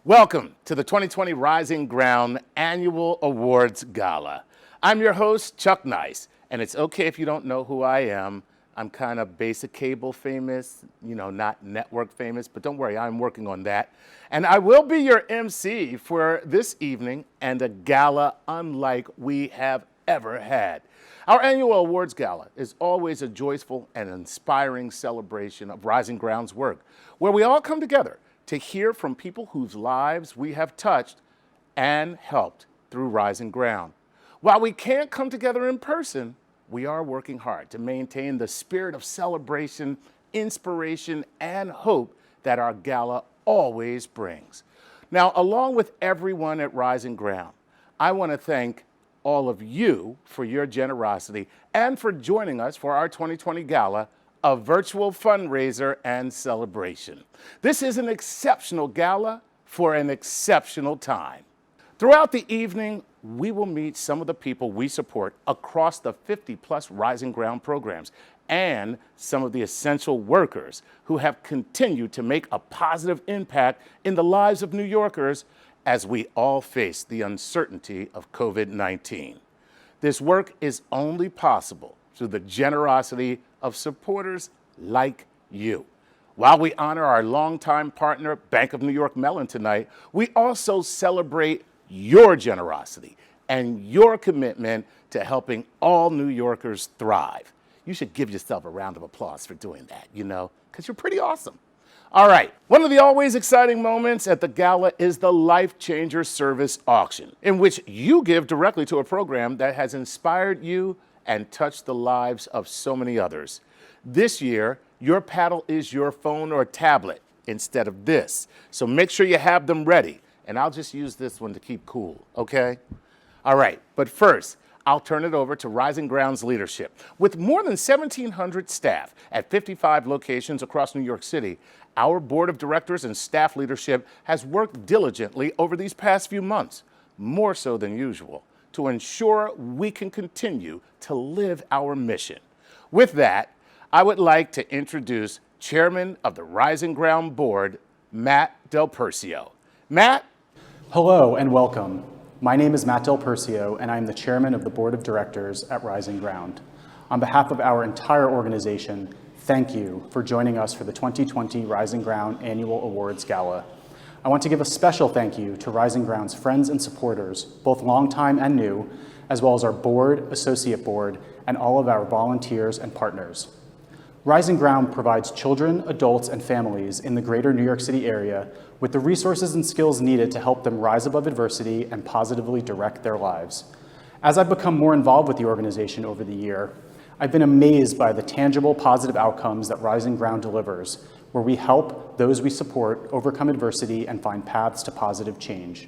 Welcome to the 2020 Rising Ground Annual Awards Gala. I'm your host, Chuck Nice, and it's okay if you don't know who I am. I'm kind of basic cable famous, not network famous, but don't worry, I'm working on that. And I will be your MC for this evening and a gala unlike we have ever had. Our annual awards gala is always a joyful and inspiring celebration of Rising Ground's work, where we all come together to hear from people whose lives we have touched and helped through Rising Ground. While we can't come together in person, we are working hard to maintain the spirit of celebration, inspiration, and hope that our gala always brings. Now, along with everyone at Rising Ground, I want to thank all of you for your generosity and for joining us for our 2020 gala, a virtual fundraiser and celebration. This is an exceptional gala for an exceptional time. Throughout the evening, we will meet some of the people we support across the 50-plus Rising Ground programs and some of the essential workers who have continued to make a positive impact in the lives of New Yorkers as we all face the uncertainty of COVID-19. This work is only possible through the generosity of supporters like you. While we honor our longtime partner, Bank of New York Mellon, tonight, we also celebrate your generosity and your commitment to helping all New Yorkers thrive. You should give yourself a round of applause for doing that, because you're pretty awesome. All right, one of the always exciting moments at the gala is the Life Changer Service Auction, in which you give directly to a program that has inspired you and touched the lives of so many others. This year, your paddle is your phone or tablet instead of this. So make sure you have them ready. And I'll just use this one to keep cool, okay? All right, but first, I'll turn it over to Rising Ground's leadership. With more than 1,700 staff at 55 locations across New York City, our board of directors and staff leadership has worked diligently over these past few months, more so than usual, to ensure we can continue to live our mission. With that, I would like to introduce Chairman of the Rising Ground Board, Matt Del Percio. Matt? Hello and welcome. My name is Matt Del Percio, and I'm the Chairman of the Board of Directors at Rising Ground. On behalf of our entire organization, thank you for joining us for the 2020 Rising Ground Annual Awards Gala. I want to give a special thank you to Rising Ground's friends and supporters, both longtime and new, as well as our board, associate board, and all of our volunteers and partners. Rising Ground provides children, adults, and families in the greater New York City area with the resources and skills needed to help them rise above adversity and positively direct their lives. As I've become more involved with the organization over the year, I've been amazed by the tangible positive outcomes that Rising Ground delivers, where we help those we support overcome adversity and find paths to positive change.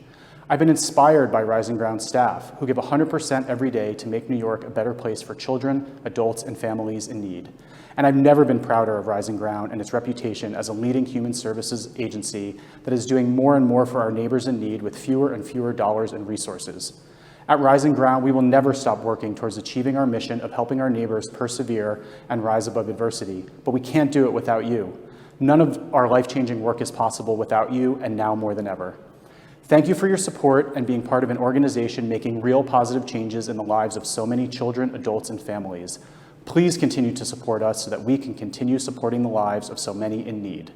I've been inspired by Rising Ground staff who give 100% every day to make New York a better place for children, adults, and families in need. And I've never been prouder of Rising Ground and its reputation as a leading human services agency that is doing more and more for our neighbors in need with fewer and fewer dollars and resources. At Rising Ground, we will never stop working towards achieving our mission of helping our neighbors persevere and rise above adversity, but we can't do it without you. None of our life-changing work is possible without you, and now more than ever. Thank you for your support and being part of an organization making real positive changes in the lives of so many children, adults, and families. Please continue to support us so that we can continue supporting the lives of so many in need.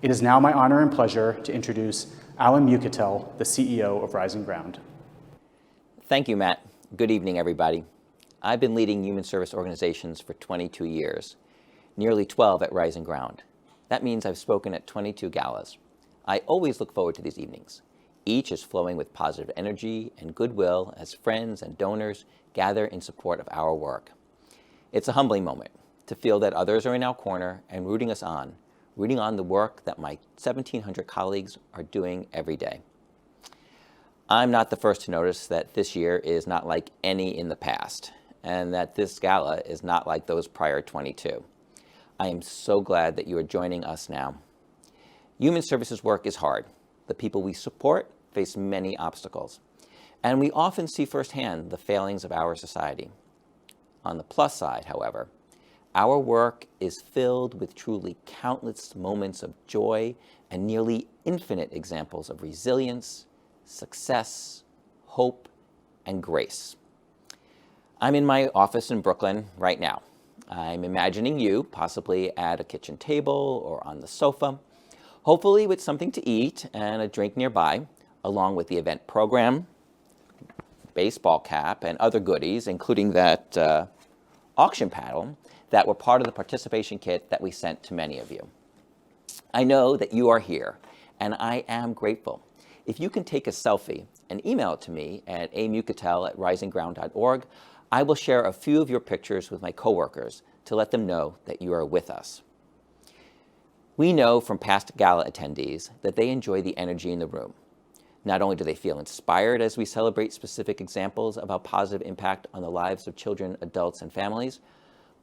It is now my honor and pleasure to introduce Alan Mucatel, the CEO of Rising Ground. Thank you, Matt. Good evening, everybody. I've been leading human service organizations for 22 years, nearly 12 at Rising Ground. That means I've spoken at 22 galas. I always look forward to these evenings. Each is flowing with positive energy and goodwill as friends and donors gather in support of our work. It's a humbling moment to feel that others are in our corner and rooting on the work that my 1,700 colleagues are doing every day. I'm not the first to notice that this year is not like any in the past, and that this gala is not like those prior 22. I am so glad that you are joining us now. Human services work is hard. The people we support face many obstacles, and we often see firsthand the failings of our society. On the plus side, however, Our work is filled with truly countless moments of joy and nearly infinite examples of resilience, success, hope, and grace. I'm in my office in Brooklyn right now. I'm imagining you possibly at a kitchen table or on the sofa, hopefully with something to eat and a drink nearby, along with the event program, baseball cap, and other goodies, including that auction paddle that were part of the participation kit that we sent to many of you. I know that you are here, and I am grateful. If you can take a selfie and email it to me at amucatel@risingground.org, I will share a few of your pictures with my coworkers to let them know that you are with us. We know from past gala attendees that they enjoy the energy in the room. Not only do they feel inspired as we celebrate specific examples of our positive impact on the lives of children, adults, and families,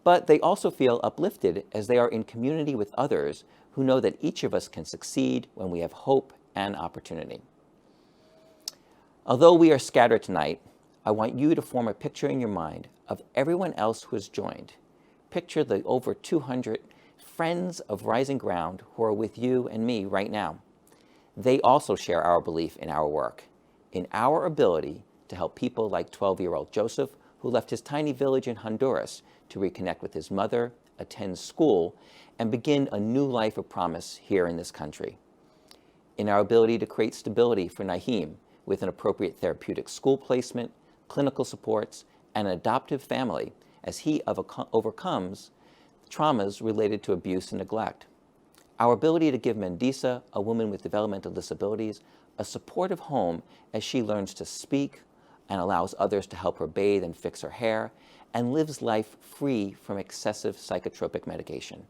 but they also feel uplifted as they are in community with others who know that each of us can succeed when we have hope and opportunity. Although we are scattered tonight, I want you to form a picture in your mind of everyone else who has joined. Picture the over 200 friends of Rising Ground who are with you and me right now. They also share our belief in our work, in our ability to help people like 12-year-old Joseph, who left his tiny village in Honduras to reconnect with his mother, attend school, and begin a new life of promise here in this country. In our ability to create stability for Naheem with an appropriate therapeutic school placement, clinical supports, and an adoptive family as he overcomes traumas related to abuse and neglect. Our ability to give Mandisa, a woman with developmental disabilities, a supportive home as she learns to speak and allows others to help her bathe and fix her hair, and lives life free from excessive psychotropic medication.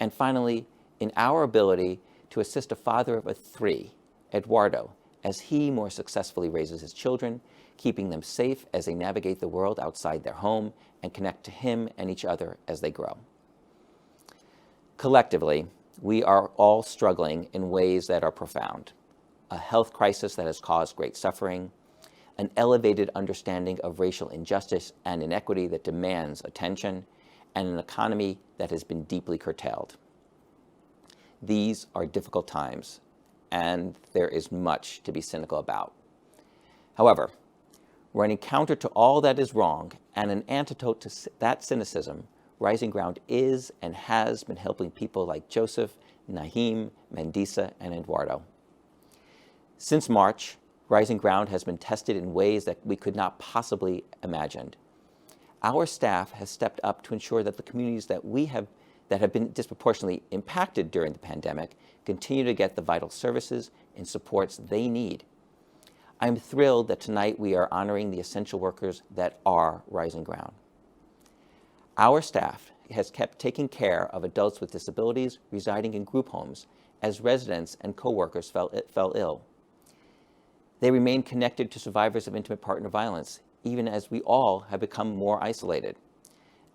And finally, in our ability to assist a father of 3, Eduardo, as he more successfully raises his children, keeping them safe as they navigate the world outside their home and connect to him and each other as they grow. Collectively, we are all struggling in ways that are profound. A health crisis that has caused great suffering, an elevated understanding of racial injustice and inequity that demands attention, and an economy that has been deeply curtailed. These are difficult times, and there is much to be cynical about. However, running counter to all that is wrong and an antidote to that cynicism, Rising Ground is and has been helping people like Joseph, Naheem, Mandisa, and Eduardo. Since March, Rising Ground has been tested in ways that we could not possibly imagine. Our staff has stepped up to ensure that the communities that have been disproportionately impacted during the pandemic continue to get the vital services and supports they need. I'm thrilled that tonight we are honoring the essential workers that are Rising Ground. Our staff has kept taking care of adults with disabilities residing in group homes as residents and coworkers fell ill. They remain connected to survivors of intimate partner violence, even as we all have become more isolated.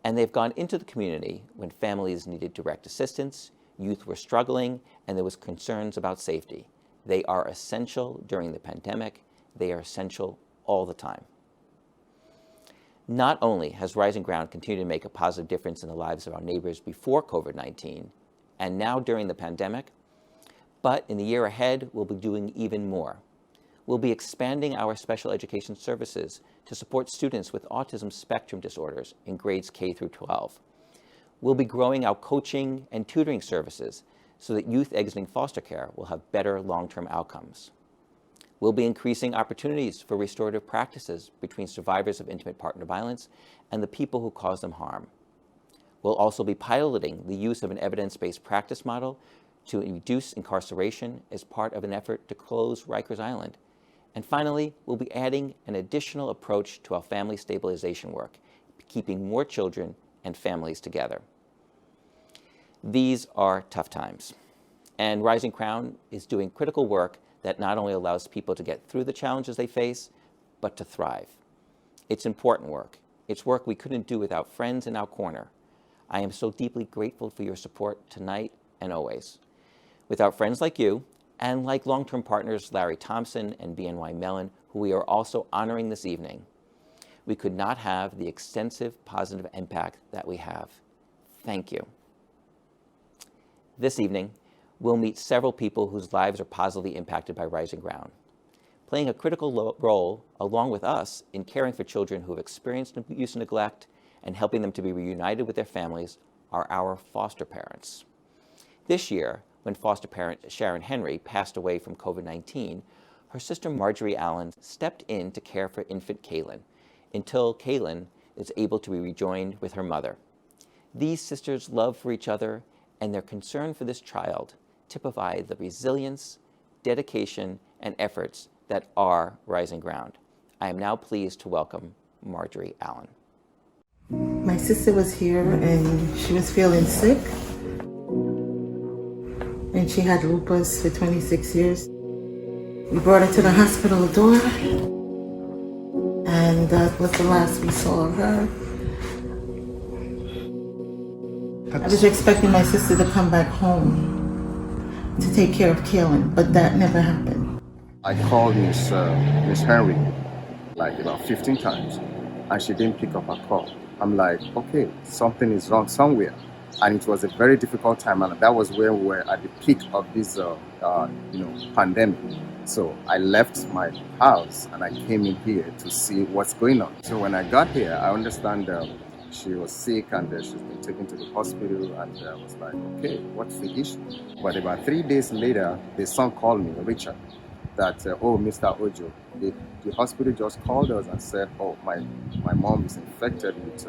And they've gone into the community when families needed direct assistance, youth were struggling, and there was concerns about safety. They are essential during the pandemic. They are essential all the time. Not only has Rising Ground continued to make a positive difference in the lives of our neighbors before COVID-19, and now during the pandemic, but in the year ahead, we'll be doing even more. We'll be expanding our special education services to support students with autism spectrum disorders in grades K through 12. We'll be growing our coaching and tutoring services so that youth exiting foster care will have better long-term outcomes. We'll be increasing opportunities for restorative practices between survivors of intimate partner violence and the people who cause them harm. We'll also be piloting the use of an evidence-based practice model to reduce incarceration as part of an effort to close Rikers Island. And finally, we'll be adding an additional approach to our family stabilization work, keeping more children and families together. These are tough times, and Rising Ground is doing critical work that not only allows people to get through the challenges they face, but to thrive. It's important work. It's work we couldn't do without friends in our corner. I am so deeply grateful for your support tonight and always. Without friends like you, and like long-term partners Larry Thompson and BNY Mellon, who we are also honoring this evening, we could not have the extensive positive impact that we have. Thank you. This evening, we'll meet several people whose lives are positively impacted by Rising Ground. Playing a critical role, along with us, in caring for children who have experienced abuse and neglect and helping them to be reunited with their families are our foster parents. This year, when foster parent Sharon Henry passed away from COVID-19, her sister Marjorie Allen stepped in to care for infant Kaylin until Kaylin is able to be rejoined with her mother. These sisters' love for each other and their concern for this child typify the resilience, dedication, and efforts that are Rising Ground. I am now pleased to welcome Marjorie Allen. My sister was here and she was feeling sick. And she had lupus for 26 years. We brought her to the hospital door, and that was the last we saw of her. I was expecting my sister to come back home to take care of Kaylin, but that never happened. I called Miss Henry like about 15 times, and she didn't pick up her call. I'm like, okay, something is wrong somewhere. And it was a very difficult time, and that was where we were at the peak of this, pandemic. So I left my house and I came in here to see what's going on. So when I got here, I understand she was sick and she's been taken to the hospital, and I was like, okay, what's the issue? But about 3 days later, the son called me, Richard, that, Mr. Ojo, the hospital just called us and said, oh, my mom is infected with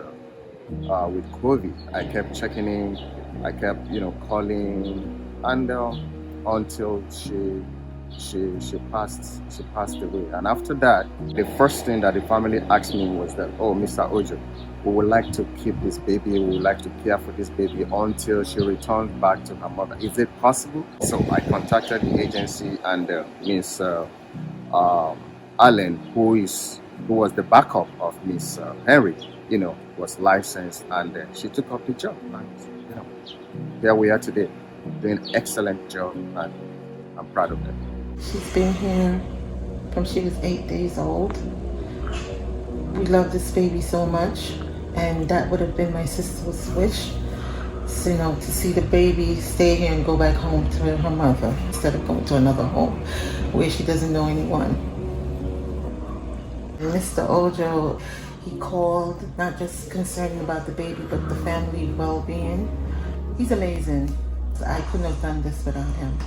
COVID. I kept checking in, I kept, calling, and until she passed away. And after that, the first thing that the family asked me was that, oh, Mr. Ojo, we would like to keep this baby, we would like to care for this baby until she returns back to her mother. Is it possible? So I contacted the agency, and Miss Allen, who was the backup of Miss Henry, was licensed, and she took up the job. And, here we are today, doing an excellent job, and I'm proud of them. She's been here from she was 8 days old. We love this baby so much, and that would have been my sister's wish, to see the baby stay here and go back home to her mother instead of going to another home where she doesn't know anyone. And Mr. Ojo, he called, not just concerning about the baby, but the family well-being. He's amazing. I couldn't have done this without him.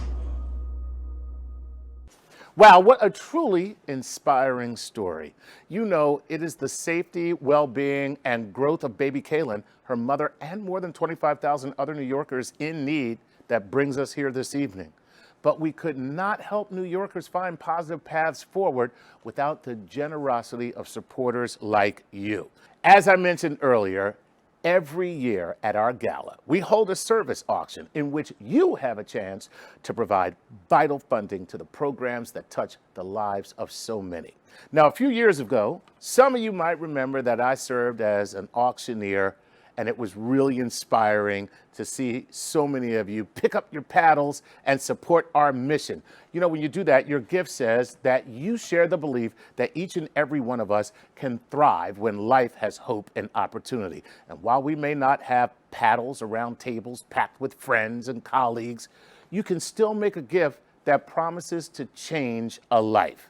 Wow, what a truly inspiring story. It is the safety, well-being, and growth of baby Kaylin, her mother, and more than 25,000 other New Yorkers in need that brings us here this evening. But we could not help New Yorkers find positive paths forward without the generosity of supporters like you. As I mentioned earlier, every year at our gala, we hold a service auction in which you have a chance to provide vital funding to the programs that touch the lives of so many. Now, a few years ago, some of you might remember that I served as an auctioneer, and it was really inspiring to see so many of you pick up your paddles and support our mission. When you do that, your gift says that you share the belief that each and every one of us can thrive when life has hope and opportunity. And while we may not have paddles around tables packed with friends and colleagues, you can still make a gift that promises to change a life.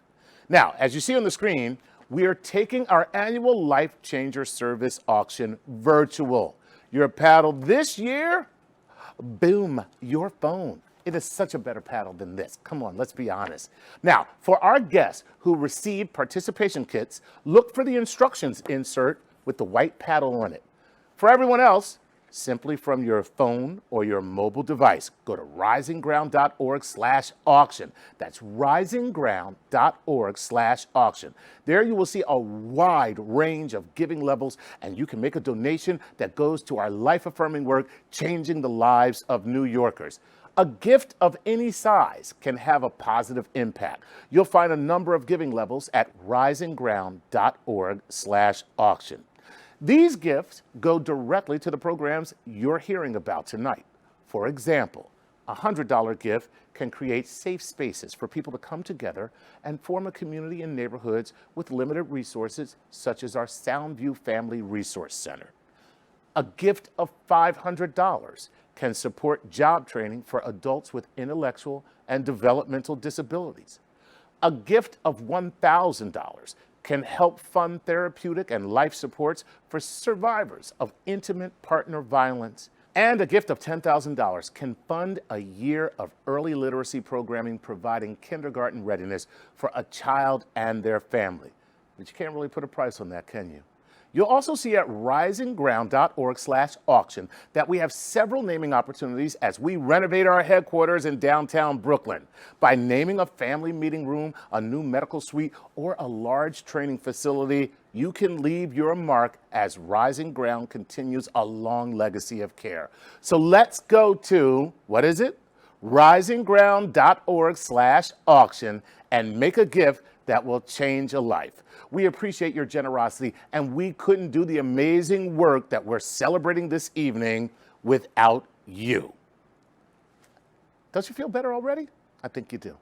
Now, as you see on the screen, we are taking our annual Life Changer Service auction virtual. Your paddle this year, boom, your phone. It is such a better paddle than this. Come on, let's be honest. Now, for our guests who received participation kits, look for the instructions insert with the white paddle on it. For everyone else, simply from your phone or your mobile device, go to risingground.org/auction. That's risingground.org/auction. There you will see a wide range of giving levels, and you can make a donation that goes to our life-affirming work, changing the lives of New Yorkers. A gift of any size can have a positive impact. You'll find a number of giving levels at risingground.org/auction. These gifts go directly to the programs you're hearing about tonight. For example, a $100 gift can create safe spaces for people to come together and form a community in neighborhoods with limited resources, such as our Soundview Family Resource Center. A gift of $500 can support job training for adults with intellectual and developmental disabilities. A gift of $1,000 can help fund therapeutic and life supports for survivors of intimate partner violence. And a gift of $10,000 can fund a year of early literacy programming providing kindergarten readiness for a child and their family. But you can't really put a price on that, can you? You'll also see at risingground.org/auction that we have several naming opportunities as we renovate our headquarters in downtown Brooklyn. By naming a family meeting room, a new medical suite, or a large training facility, you can leave your mark as Rising Ground continues a long legacy of care. So let's go to, what is it? risingground.org/auction and make a gift that will change a life. We appreciate your generosity, and we couldn't do the amazing work that we're celebrating this evening without you. Don't you feel better already? I think you do.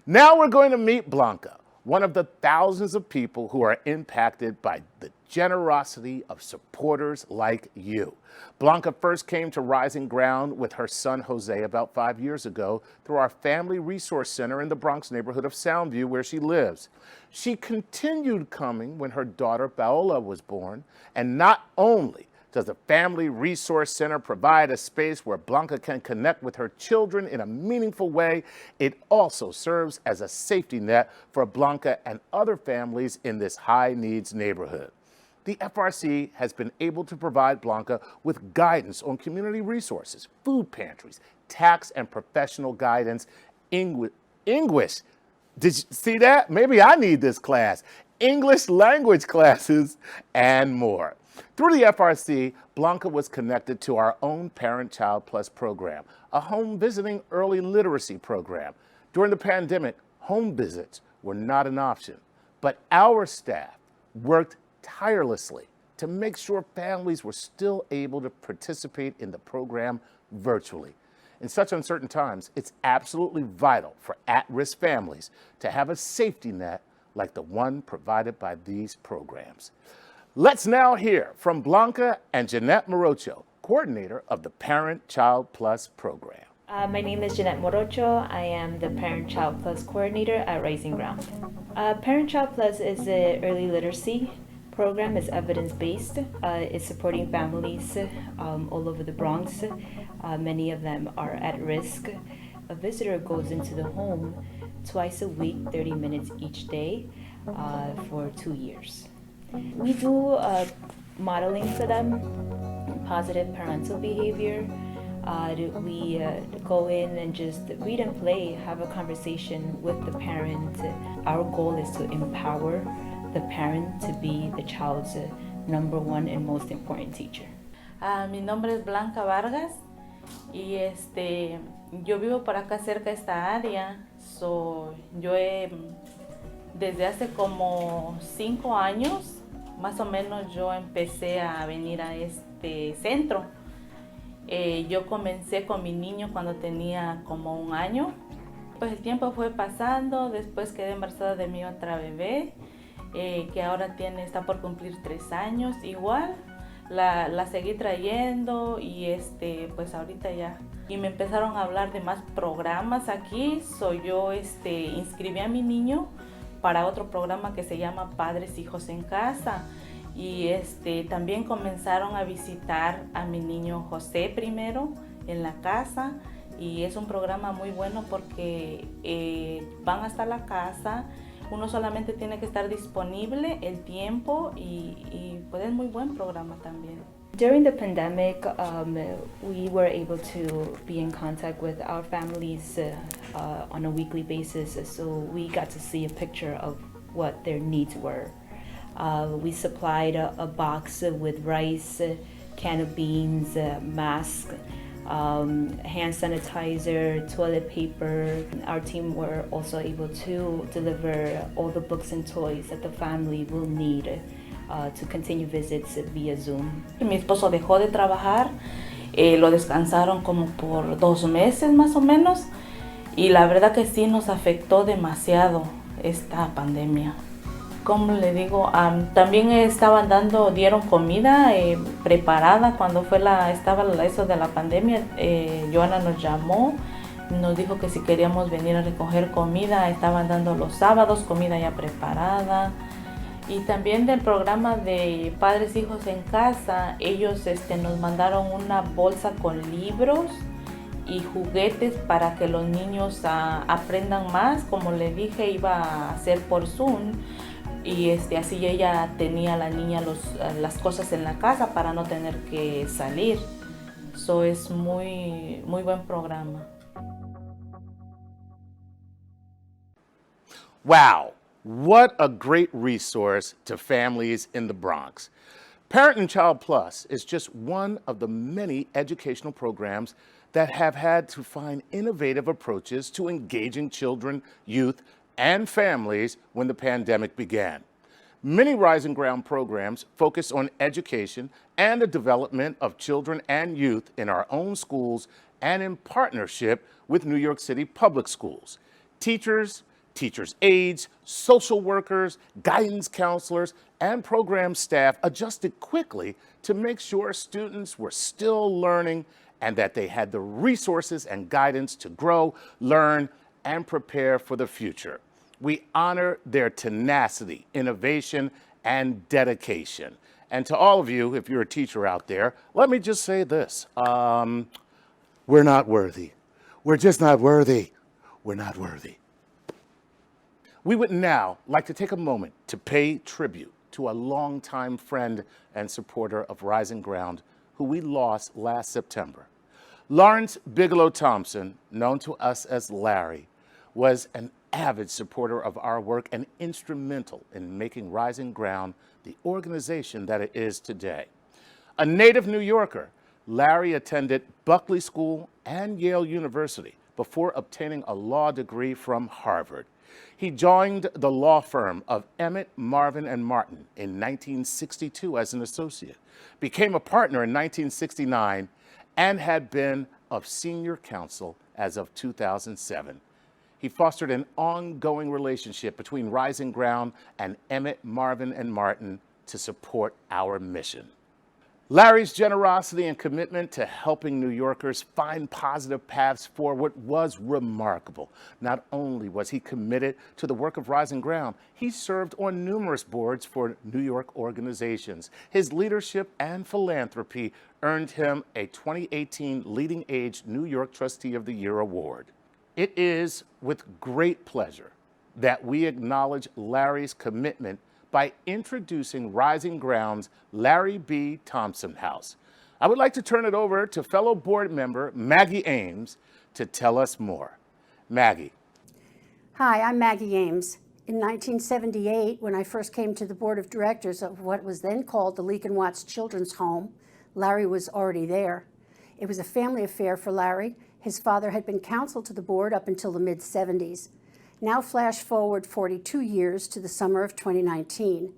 Now we're going to meet Blanco, one of the thousands of people who are impacted by the generosity of supporters like you. Blanca first came to Rising Ground with her son Jose about 5 years ago through our Family Resource Center in the Bronx neighborhood of Soundview, where she lives. She continued coming when her daughter Paola was born, and not only does the Family Resource Center provide a space where Blanca can connect with her children in a meaningful way, it also serves as a safety net for Blanca and other families in this high-needs neighborhood. The FRC has been able to provide Blanca with guidance on community resources, food pantries, tax and professional guidance, English. Did you see that? Maybe I need this class. English language classes and more. Through the FRC, Blanca was connected to our own Parent Child Plus program, a home visiting early literacy program. During the pandemic, home visits were not an option, but our staff worked tirelessly to make sure families were still able to participate in the program virtually. In such uncertain times, it's absolutely vital for at-risk families to have a safety net like the one provided by these programs. Let's now hear from Blanca and Jeanette Morocho, coordinator of the Parent Child Plus program. My name is Jeanette Morocho. I am the Parent Child Plus coordinator at Rising Ground. Parent Child Plus is an early literacy program. It's evidence-based. It's supporting families all over the Bronx. Many of them are at risk. A visitor goes into the home twice a week, 30 minutes each day, for 2 years. We do modeling for them, positive parental behavior. We go in and just read and play, have a conversation with the parent. Our goal is to empower the parent to be the child's number one and most important teacher. Mi nombre es Blanca Vargas y yo vivo por acá cerca de esta área. Desde hace como 5 años, más o menos, yo empecé a venir a este centro. Yo comencé con mi niño cuando tenía como 1 año. Pues el tiempo fue pasando, después quedé embarazada de mi otra bebé, que ahora está por cumplir 3 años. Igual, la seguí trayendo y pues ahorita ya. Y me empezaron a hablar de más programas aquí. Yo inscribí a mi niño para otro programa que se llama Padres Hijos en Casa. Y también comenzaron a visitar a mi niño José primero en la casa. Y es un programa muy bueno porque van hasta la casa. Uno solamente tiene que estar disponible el tiempo y pues es muy buen programa también. During the pandemic, we were able to be in contact with our families on a weekly basis, so we got to see a picture of what their needs were. We supplied a box with rice, can of beans, mask, hand sanitizer, toilet paper. Our team were also able to deliver all the books and toys that the family will need to continue visits via Zoom. Mi esposo dejó de trabajar, lo descansaron como por 2 meses más o menos, y la verdad que sí nos afectó demasiado esta pandemia. ¿Cómo le digo? También dieron comida preparada cuando estaba eso de la pandemia. Joana nos llamó, nos dijo que si queríamos venir a recoger comida, estaban dando los sábados comida ya preparada. Y también del programa de Padres Hijos en Casa, ellos nos mandaron una bolsa con libros y juguetes para que los niños aprendan más. Como le dije, iba a ser por Zoom. Y así ella tenía la niña las cosas en la casa para no tener que salir. Eso es muy buen programa. Wow, what a great resource to families in the Bronx. Parent and Child Plus is just one of the many educational programs that have had to find innovative approaches to engaging children, youth, and families when the pandemic began. Many Rising Ground programs focus on education and the development of children and youth in our own schools and in partnership with New York City public schools. Teachers, teachers' aides, social workers, guidance counselors, and program staff adjusted quickly to make sure students were still learning and that they had the resources and guidance to grow, learn, and prepare for the future. We honor their tenacity, innovation, and dedication. And to all of you, if you're a teacher out there, let me just say this. We're not worthy. We're just not worthy. We're not worthy. We would now like to take a moment to pay tribute to a longtime friend and supporter of Rising Ground who we lost last September. Lawrence Bigelow Thompson, known to us as Larry, was an avid supporter of our work and instrumental in making Rising Ground the organization that it is today. A native New Yorker, Larry attended Buckley School and Yale University before obtaining a law degree from Harvard. He joined the law firm of Emmett, Marvin, and Martin in 1962 as an associate, became a partner in 1969, and had been of senior counsel as of 2007. He fostered an ongoing relationship between Rising Ground and Emmett, Marvin, and Martin to support our mission. Larry's generosity and commitment to helping New Yorkers find positive paths forward was remarkable. Not only was he committed to the work of Rising Ground, he served on numerous boards for New York organizations. His leadership and philanthropy earned him a 2018 Leading Age New York Trustee of the Year award. It is with great pleasure that we acknowledge Larry's commitment by introducing Rising Ground's Larry B. Thompson House. I would like to turn it over to fellow board member Maggie Ames to tell us more. Maggie. Hi, I'm Maggie Ames. In 1978, when I first came to the board of directors of what was then called the Leek and Watts Children's Home, Larry was already there. It was a family affair for Larry. His father had been counsel to the board up until the mid-70s. Now flash forward 42 years to the summer of 2019.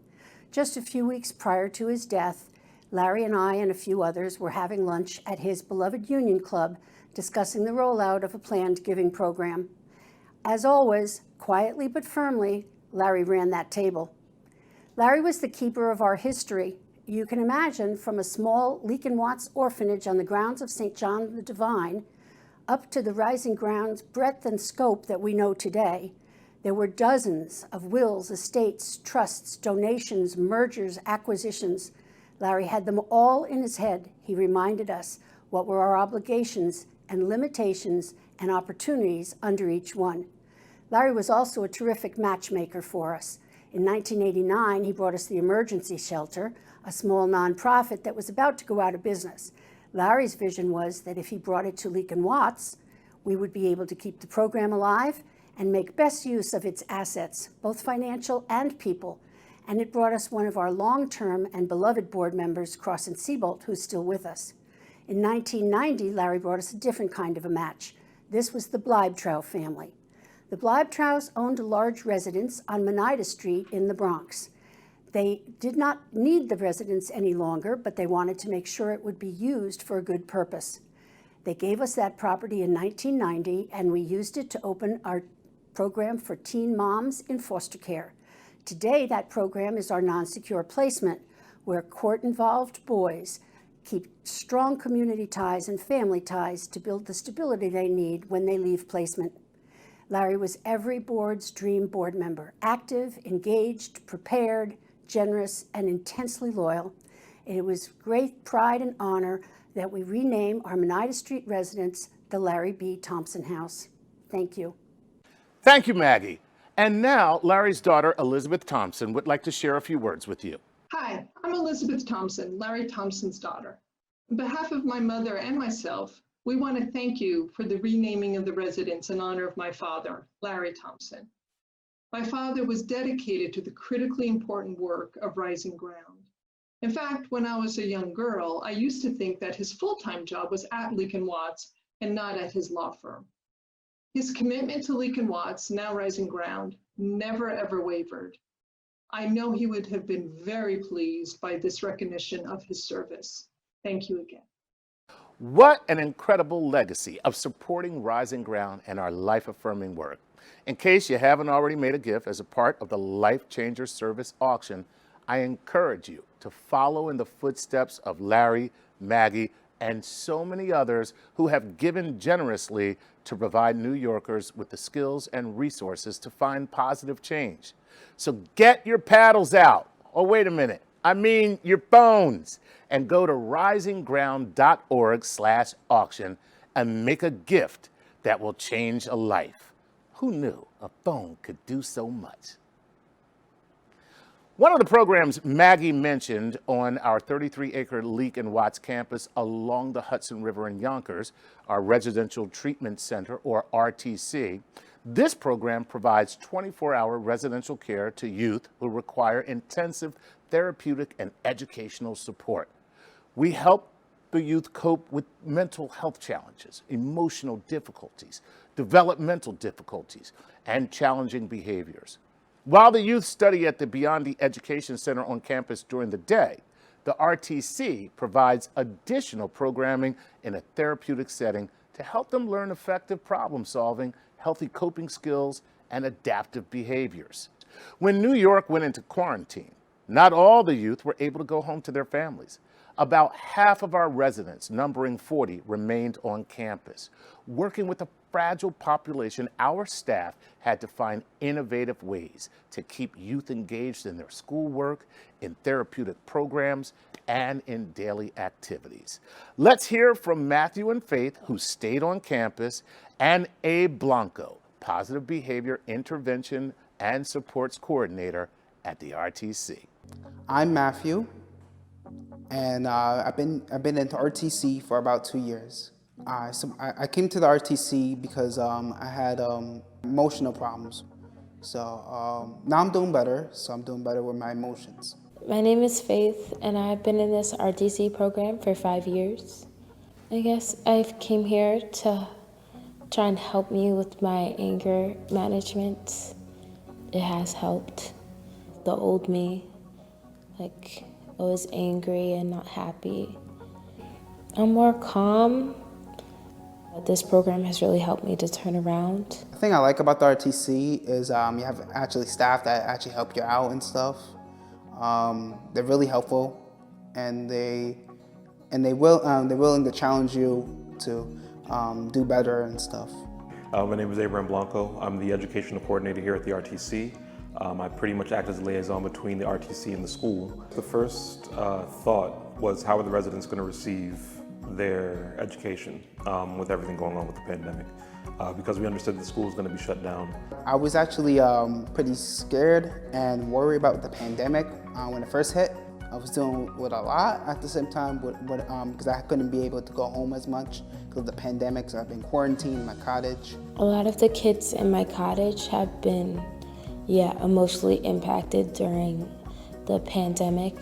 Just a few weeks prior to his death, Larry and I and a few others were having lunch at his beloved Union Club discussing the rollout of a planned giving program. As always, quietly but firmly, Larry ran that table. Larry was the keeper of our history. You can imagine from a small Leek and Watts orphanage on the grounds of St. John the Divine up to the Rising Ground's breadth and scope that we know today, there were dozens of wills, estates, trusts, donations, mergers, acquisitions. Larry had them all in his head. He reminded us what were our obligations and limitations and opportunities under each one. Larry was also a terrific matchmaker for us. In 1989, he brought us the Emergency Shelter, a small nonprofit that was about to go out of business. Larry's vision was that if he brought it to Leek and Watts, we would be able to keep the program alive and make best use of its assets, both financial and people. And it brought us one of our long-term and beloved board members, Crossan Siebold, who's still with us. In 1990, Larry brought us a different kind of a match. This was the Bleibtreu family. The Bleibtreus owned a large residence on Oneida Street in the Bronx. They did not need the residence any longer, but they wanted to make sure it would be used for a good purpose. They gave us that property in 1990, and we used it to open our program for teen moms in foster care. Today, that program is our non-secure placement, where court-involved boys keep strong community ties and family ties to build the stability they need when they leave placement. Larry was every board's dream board member, active, engaged, prepared, generous, and intensely loyal. It was great pride and honor that we rename our Monida Street residence the Larry B. Thompson House. Thank you. Thank you, Maggie. And now, Larry's daughter, Elizabeth Thompson, would like to share a few words with you. Hi, I'm Elizabeth Thompson, Larry Thompson's daughter. On behalf of my mother and myself, we want to thank you for the renaming of the residence in honor of my father, Larry Thompson. My father was dedicated to the critically important work of Rising Ground. In fact, when I was a young girl, I used to think that his full-time job was at Leake & Watts and not at his law firm. His commitment to Leake & Watts, now Rising Ground, never ever wavered. I know he would have been very pleased by this recognition of his service. Thank you again. What an incredible legacy of supporting Rising Ground and our life-affirming work. In case you haven't already made a gift as a part of the Life Changer Service auction, I encourage you to follow in the footsteps of Larry, Maggie, and so many others who have given generously to provide New Yorkers with the skills and resources to find positive change. So get your paddles out. Oh, wait a minute. I mean your phones. And go to risingground.org/auction and make a gift that will change a life. Who knew a phone could do so much? One of the programs Maggie mentioned on our 33-acre Leake & Watts campus along the Hudson River in Yonkers, our Residential Treatment Center, or RTC, this program provides 24-hour residential care to youth who require intensive therapeutic and educational support. We help the youth cope with mental health challenges, emotional difficulties, developmental difficulties, and challenging behaviors. While the youth study at the Beyond the Education Center on campus during the day, the RTC provides additional programming in a therapeutic setting to help them learn effective problem solving, healthy coping skills, and adaptive behaviors. When New York went into quarantine, not all the youth were able to go home to their families. About half of our residents, numbering 40, remained on campus. Working with a fragile population, our staff had to find innovative ways to keep youth engaged in their schoolwork, in therapeutic programs, and in daily activities. Let's hear from Matthew and Faith, who stayed on campus, and Abe Blanco, Positive Behavior Intervention and Supports Coordinator at the RTC. I'm Matthew, and I've been into RTC for about 2 years. I came to the RTC because I had emotional problems. So now I'm doing better, so I'm doing better with my emotions. My name is Faith, and I've been in this RTC program for 5 years. I guess I came here to try and help me with my anger management. It has helped. The old me, like, I was angry and not happy. I'm more calm. This program has really helped me to turn around. The thing I like about the RTC is you have actually staff that actually help you out and stuff. They're really helpful, and they're willing to challenge you to do better and stuff. My name is Blanco. I'm the educational coordinator here at the RTC. I pretty much act as a liaison between the RTC and the school. The first thought was, how are the residents going to receive their education with everything going on with the pandemic? Because we understood the school was going to be shut down. I was actually pretty scared and worried about the pandemic when it first hit. I was dealing with a lot at the same time because I couldn't be able to go home as much because of the pandemic, so I've been quarantined in my cottage. A lot of the kids in my cottage have been, emotionally impacted during the pandemic.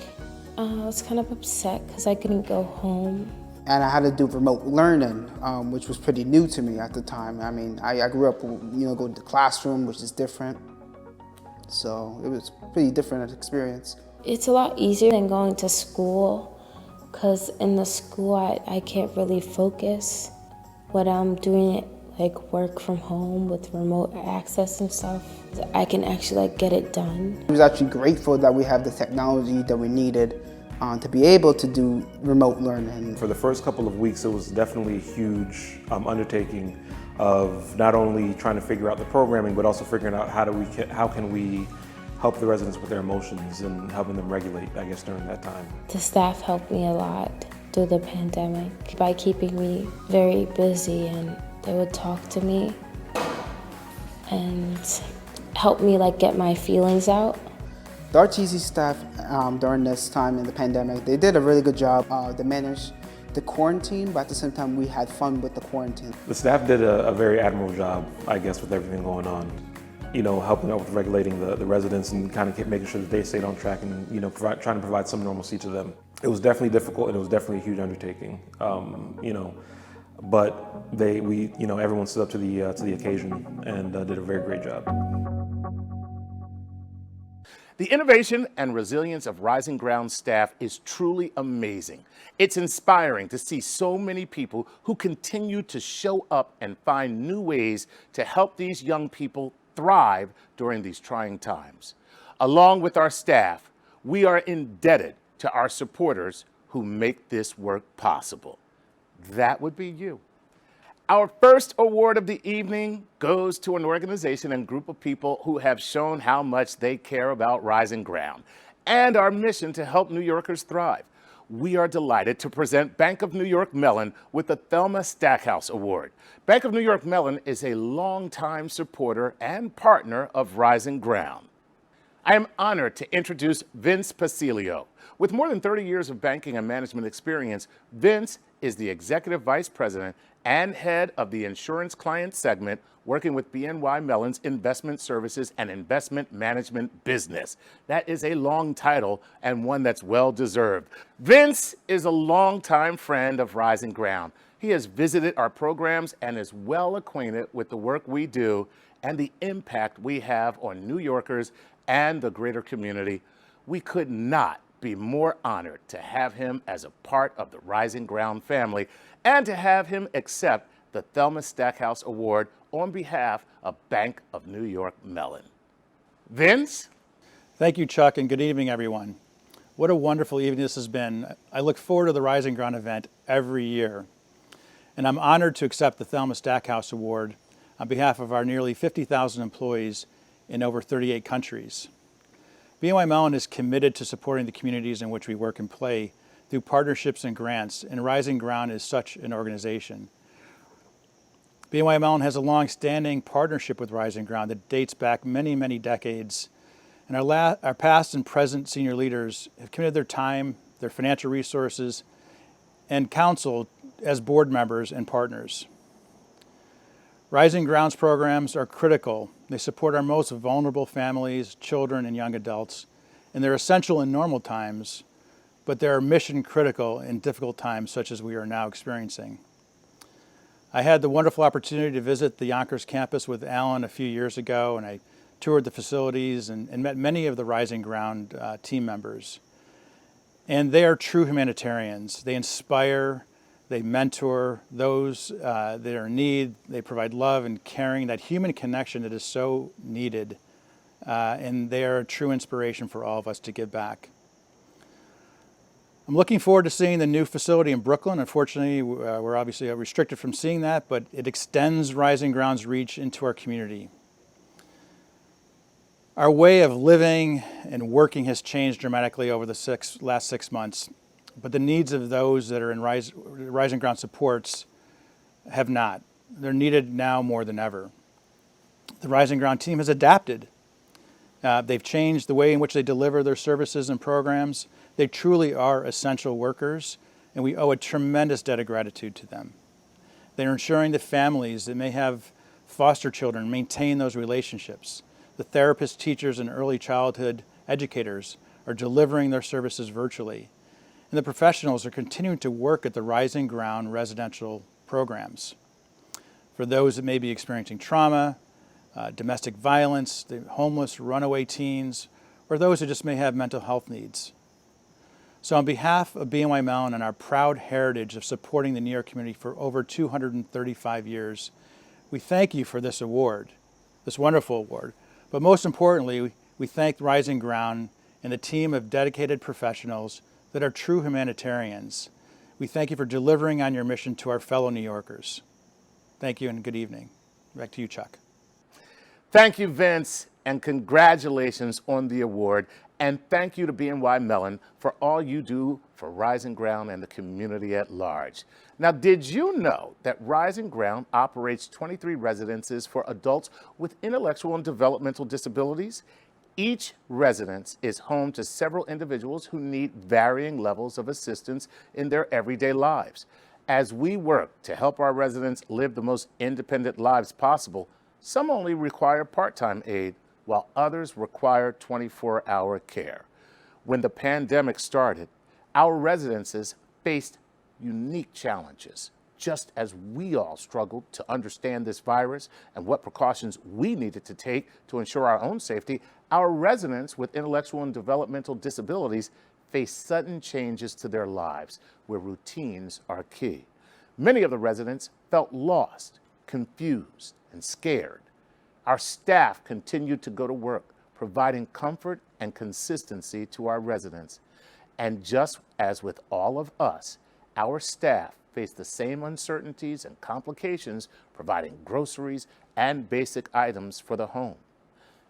I was kind of upset because I couldn't go home. And I had to do remote learning, which was pretty new to me at the time. I mean, I grew up, going to the classroom, which is different. So it was a pretty different experience. It's a lot easier than going to school, because in the school I can't really focus. What I'm doing like work from home with remote access and stuff. I can actually like get it done. I was actually grateful that we have the technology that we needed to be able to do remote learning. For the first couple of weeks, it was definitely a huge undertaking of not only trying to figure out the programming, but also figuring out how can we help the residents with their emotions and helping them regulate, I guess, during that time. The staff helped me a lot through the pandemic by keeping me very busy, and they would talk to me and help me like get my feelings out. The RTC staff during this time in the pandemic, they did a really good job. They managed the quarantine, but at the same time we had fun with the quarantine. The staff did a very admirable job, I guess, with everything going on. You know, helping out with regulating the residents and kind of keep making sure that they stayed on track and, you know, trying to provide some normalcy to them. It was definitely difficult and it was definitely a huge undertaking, you know, but everyone stood up to the occasion and did a very great job. The innovation and resilience of Rising Ground staff is truly amazing. It's inspiring to see so many people who continue to show up and find new ways to help these young people thrive during these trying times. Along with our staff, we are indebted to our supporters who make this work possible. That would be you. Our first award of the evening goes to an organization and group of people who have shown how much they care about Rising Ground and our mission to help New Yorkers thrive. We are delighted to present Bank of New York Mellon with the Thelma Stackhouse Award. Bank of New York Mellon is a longtime supporter and partner of Rising Ground. I am honored to introduce Vince Percio. With more than 30 years of banking and management experience, Vince is the Executive Vice President and Head of the Insurance Client Segment, working with BNY Mellon's Investment Services and Investment Management business. That is a long title and one that's well-deserved. Vince is a longtime friend of Rising Ground. He has visited our programs and is well acquainted with the work we do and the impact we have on New Yorkers and the greater community. We could not be more honored to have him as a part of the Rising Ground family and to have him accept the Thelma Stackhouse Award on behalf of Bank of New York Mellon. Vince? Thank you, Chuck, and good evening, everyone. What a wonderful evening this has been. I look forward to the Rising Ground event every year, and I'm honored to accept the Thelma Stackhouse Award on behalf of our nearly 50,000 employees in over 38 countries. BNY Mellon is committed to supporting the communities in which we work and play through partnerships and grants, and Rising Ground is such an organization. BNY Mellon has a long-standing partnership with Rising Ground that dates back many, many decades, and our past and present senior leaders have committed their time, their financial resources, and counsel as board members and partners. Rising Ground's programs are critical. They support our most vulnerable families, children, and young adults, and they're essential in normal times, but they are mission critical in difficult times such as we are now experiencing. I had the wonderful opportunity to visit the Yonkers campus with Alan a few years ago, and I toured the facilities and met many of the Rising Ground team members. And they are true humanitarians. They inspire, they mentor those that are in need. They provide love and caring, that human connection that is so needed. And they are a true inspiration for all of us to give back. I'm looking forward to seeing the new facility in Brooklyn. Unfortunately, we're obviously restricted from seeing that, but it extends Rising Ground's reach into our community. Our way of living and working has changed dramatically over the last 6 months, but the needs of those that are in Rising Ground supports have not. They're needed now more than ever. The Rising Ground team has adapted. They've changed the way in which they deliver their services and programs. They truly are essential workers, and we owe a tremendous debt of gratitude to them. They're ensuring that families that may have foster children maintain those relationships. The therapists, teachers, and early childhood educators are delivering their services virtually. And the professionals are continuing to work at the Rising Ground residential programs. For those that may be experiencing trauma, domestic violence, the homeless, runaway teens, or those who just may have mental health needs. So on behalf of BNY Mellon and our proud heritage of supporting the New York community for over 235 years, We thank you for this award, this wonderful award. But most importantly, we thank Rising Ground and the team of dedicated professionals that are true humanitarians. We thank you for delivering on your mission to our fellow New Yorkers. Thank you and good evening. Back to you, Chuck. Thank you, Vince, and congratulations on the award. And thank you to BNY Mellon for all you do for Rising Ground and the community at large. Now, did you know that Rising Ground operates 23 residences for adults with intellectual and developmental disabilities? Each residence is home to several individuals who need varying levels of assistance in their everyday lives. As we work to help our residents live the most independent lives possible, some only require part-time aid, while others require 24-hour care. When the pandemic started, our residences faced unique challenges, just as we all struggled to understand this virus and what precautions we needed to take to ensure our own safety. Our residents with intellectual and developmental disabilities face sudden changes to their lives where routines are key. Many of the residents felt lost, confused, and scared. Our staff continued to go to work, providing comfort and consistency to our residents. And just as with all of us, our staff faced the same uncertainties and complications, providing groceries and basic items for the home.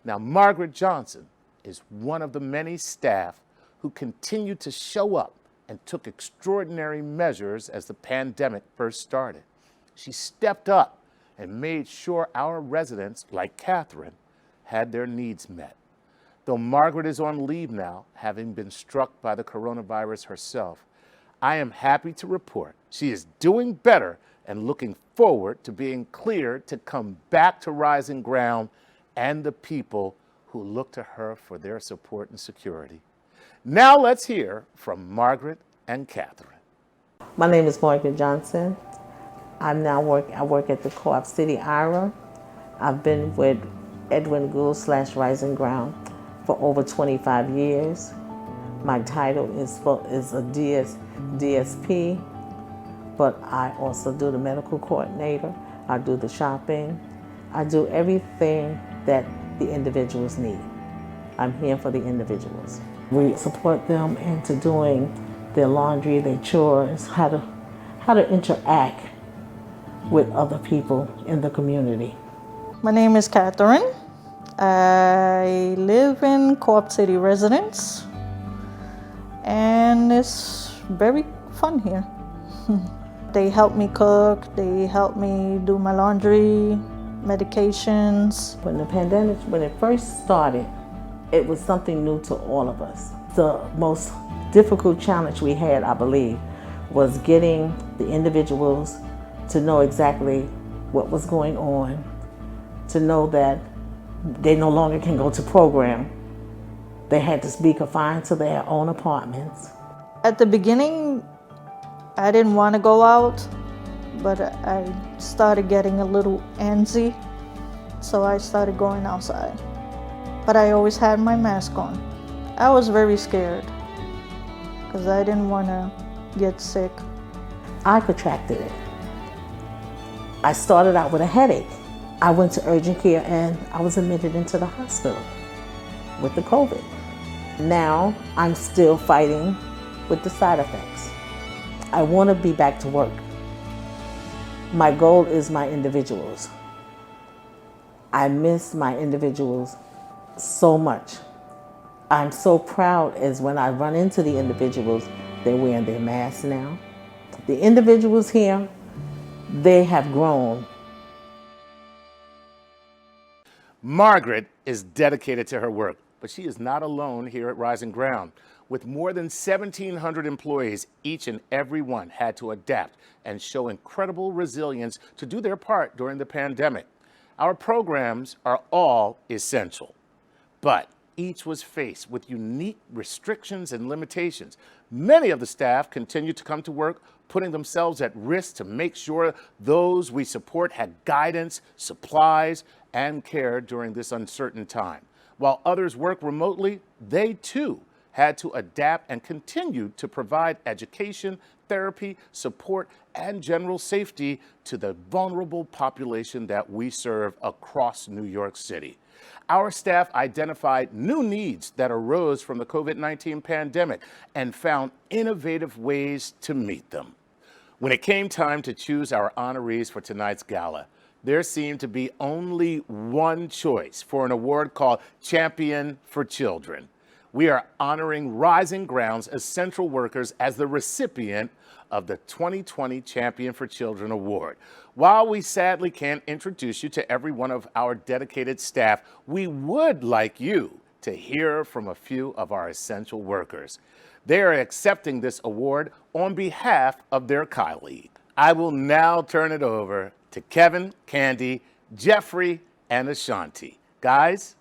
Now, Margaret Johnson is one of the many staff who continued to show up and took extraordinary measures as the pandemic first started. She stepped up and made sure our residents, like Catherine, had their needs met. Though Margaret is on leave now, having been struck by the coronavirus herself, I am happy to report she is doing better and looking forward to being cleared to come back to Rising Ground and the people who look to her for their support and security. Now let's hear from Margaret and Catherine. My name is Margaret Johnson. I work at the Co-op City IRA. I've been with Edwin Gould / Rising Ground for over 25 years. My title is a DSP, but I also do the medical coordinator. I do the shopping. I do everything that the individuals need. I'm here for the individuals. We support them into doing their laundry, their chores, how to interact with other people in the community. My name is Catherine. I live in Co-op City Residence, and it's very fun here. They help me cook, they help me do my laundry, medications. When the pandemic, when it first started, it was something new to all of us. The most difficult challenge we had, I believe, was getting the individuals to know exactly what was going on, to know that they no longer can go to program. They had to be confined to their own apartments. At the beginning, I didn't want to go out, but I started getting a little antsy, so I started going outside. But I always had my mask on. I was very scared because I didn't want to get sick. I contracted it. I started out with a headache. I went to urgent care and I was admitted into the hospital with the COVID. Now I'm still fighting with the side effects. I want to be back to work. My goal is my individuals. I miss my individuals so much. I'm so proud as when I run into the individuals, they're wearing their masks now. The individuals here, they have grown. Margaret is dedicated to her work, but she is not alone here at Rising Ground. With more than 1,700 employees, each and every one had to adapt and show incredible resilience to do their part during the pandemic. Our programs are all essential, but each was faced with unique restrictions and limitations. Many of the staff continued to come to work, putting themselves at risk to make sure those we support had guidance, supplies, and care during this uncertain time. While others work remotely, they too had to adapt and continued to provide education, therapy, support, and general safety to the vulnerable population that we serve across New York City. Our staff identified new needs that arose from the COVID-19 pandemic and found innovative ways to meet them. When it came time to choose our honorees for tonight's gala, there seemed to be only one choice for an award called Champion for Children. We are honoring Rising Ground's essential workers as the recipient of the 2020 Champion for Children Award. While we sadly can't introduce you to every one of our dedicated staff, we would like you to hear from a few of our essential workers. They are accepting this award on behalf of their colleague. I will now turn it over to Kevin, Candy, Jeffrey, and Ashanti. Guys?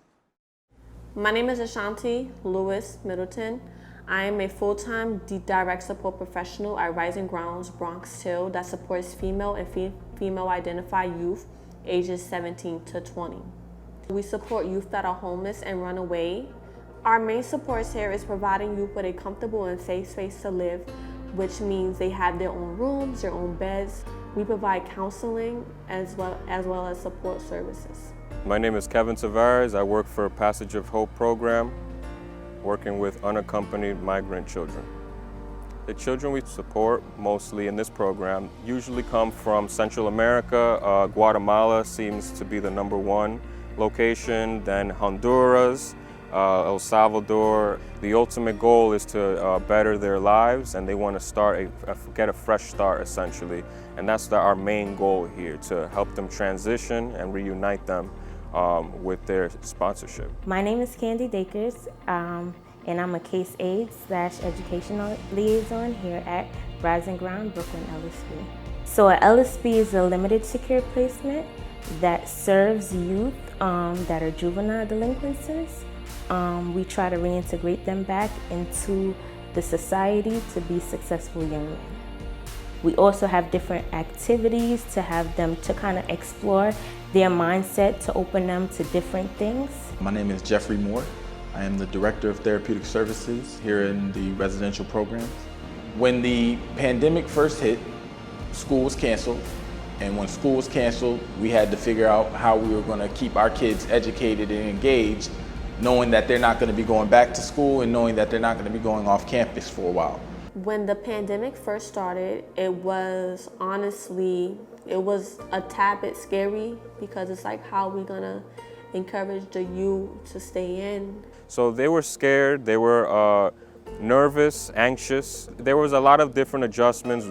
My name is Ashanti Lewis Middleton. I am a full-time direct support professional at Rising Ground's Bronx Hill that supports female and female-identified youth ages 17 to 20. We support youth that are homeless and run away. Our main supports here is providing youth with a comfortable and safe space to live, which means they have their own rooms, their own beds. We provide counseling as well as support services. My name is Kevin Tavares. I work for Passage of Hope program, working with unaccompanied migrant children. The children we support mostly in this program usually come from Central America. Guatemala seems to be the #1 location, then Honduras, El Salvador. The ultimate goal is to better their lives, and they want to get a fresh start essentially. And that's our main goal here, to help them transition and reunite them with their sponsorship. My name is Candy Dakers, and I'm a case aide/educational liaison here at Rising Ground, Brooklyn LSP. So a LSP is a limited secure placement that serves youth that are juvenile delinquents. We try to reintegrate them back into the society to be successful young men. We also have different activities to have them to kind of explore their mindset, to open them to different things. My name is Jeffrey Moore. I am the Director of Therapeutic Services here in the residential programs. When the pandemic first hit, school was canceled. And when school was canceled, we had to figure out how we were going to keep our kids educated and engaged, knowing that they're not going to be going back to school and knowing that they're not going to be going off campus for a while. When the pandemic first started, it was a tad bit scary, because it's like, how are we gonna encourage the youth to stay in? So they were scared, they were nervous, anxious. There was a lot of different adjustments,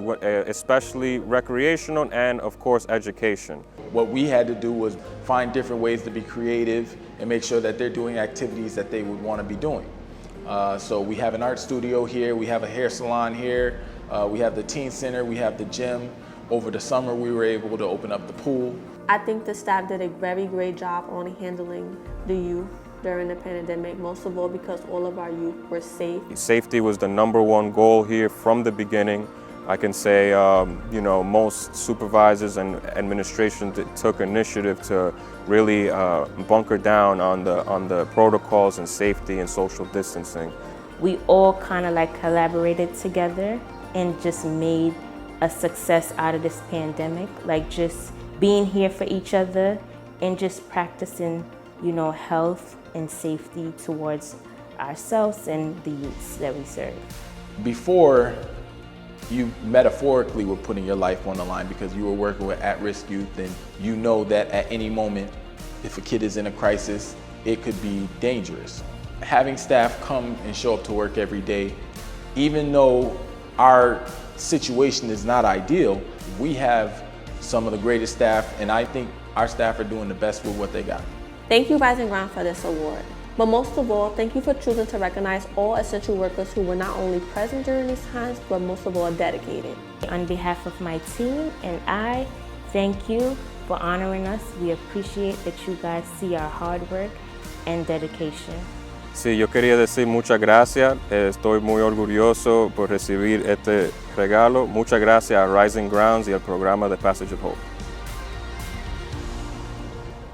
especially recreational and of course education. What we had to do was find different ways to be creative and make sure that they're doing activities that they would want to be doing. So we have an art studio here, we have a hair salon here, we have the teen center, we have the gym. Over the summer, we were able to open up the pool. I think the staff did a very great job on handling the youth during the pandemic, most of all because all of our youth were safe. Safety was the #1 goal here from the beginning. I can say, most supervisors and administration took initiative to really bunker down on the protocols and safety and social distancing. We all kind of like collaborated together and just made a success out of this pandemic, like just being here for each other and just practicing, health and safety towards ourselves and the youths that we serve. Before, you metaphorically were putting your life on the line because you were working with at-risk youth, and you know that at any moment, if a kid is in a crisis, it could be dangerous. Having staff come and show up to work every day, even though our situation is not ideal, we have some of the greatest staff, and I think our staff are doing the best with what they got. Thank you, Rising Ground, for this award. But most of all, thank you for choosing to recognize all essential workers who were not only present during these times, but most of all, dedicated. On behalf of my team and I, thank you for honoring us. We appreciate that you guys see our hard work and dedication. Sí, yo quería decir muchas gracias. Estoy muy orgulloso por recibir este regalo. Muchas gracias a Rising Grounds y al programa de Passage of Hope.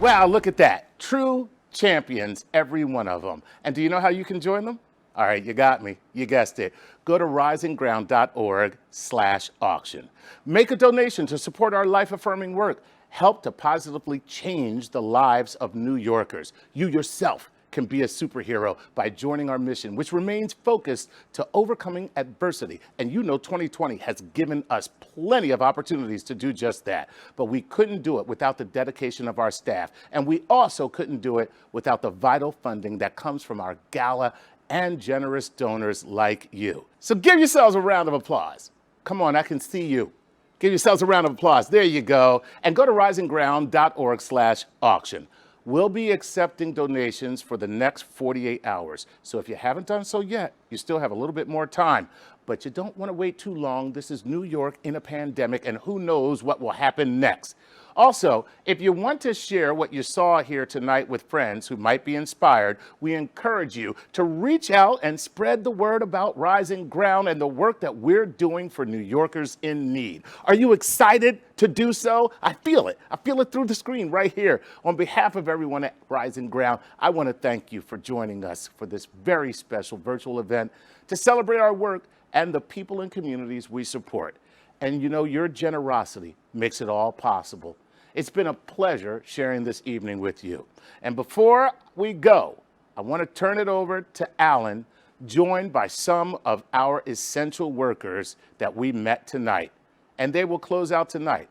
Wow, look at that. True champions, every one of them. And do you know how you can join them? All right, you got me. You guessed it. Go to risingground.org/auction. Make a donation to support our life-affirming work. Help to positively change the lives of New Yorkers. You yourself can be a superhero by joining our mission, which remains focused to overcoming adversity. And you know 2020 has given us plenty of opportunities to do just that. But we couldn't do it without the dedication of our staff. And we also couldn't do it without the vital funding that comes from our gala and generous donors like you. So give yourselves a round of applause. Come on, I can see you. Give yourselves a round of applause. There you go. And go to risingground.org/auction. We'll be accepting donations for the next 48 hours. So if you haven't done so yet, you still have a little bit more time. But you don't want to wait too long. This is New York in a pandemic, and who knows what will happen next. Also, if you want to share what you saw here tonight with friends who might be inspired, we encourage you to reach out and spread the word about Rising Ground and the work that we're doing for New Yorkers in need. Are you excited to do so? I feel it. I feel it through the screen right here. On behalf of everyone at Rising Ground, I want to thank you for joining us for this very special virtual event to celebrate our work and the people and communities we support. And you know, your generosity makes it all possible. It's been a pleasure sharing this evening with you. And before we go, I want to turn it over to Alan, joined by some of our essential workers that we met tonight. And they will close out tonight.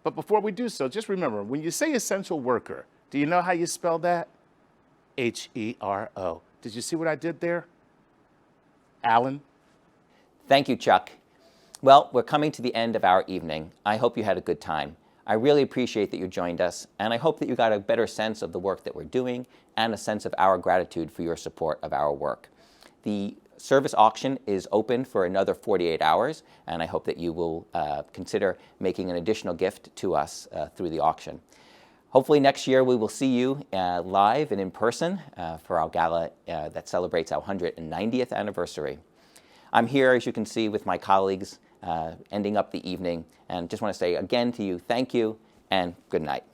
But before we do so, just remember, when you say essential worker, do you know how you spell that? H-E-R-O. Did you see what I did there? Alan? Thank you, Chuck. Well, we're coming to the end of our evening. I hope you had a good time. I really appreciate that you joined us, and I hope that you got a better sense of the work that we're doing and a sense of our gratitude for your support of our work. The service auction is open for another 48 hours, and I hope that you will consider making an additional gift to us through the auction. Hopefully next year we will see you live and in person for our gala that celebrates our 190th anniversary. I'm here, as you can see, with my colleagues ending up the evening, and just want to say again to you, thank you and good night.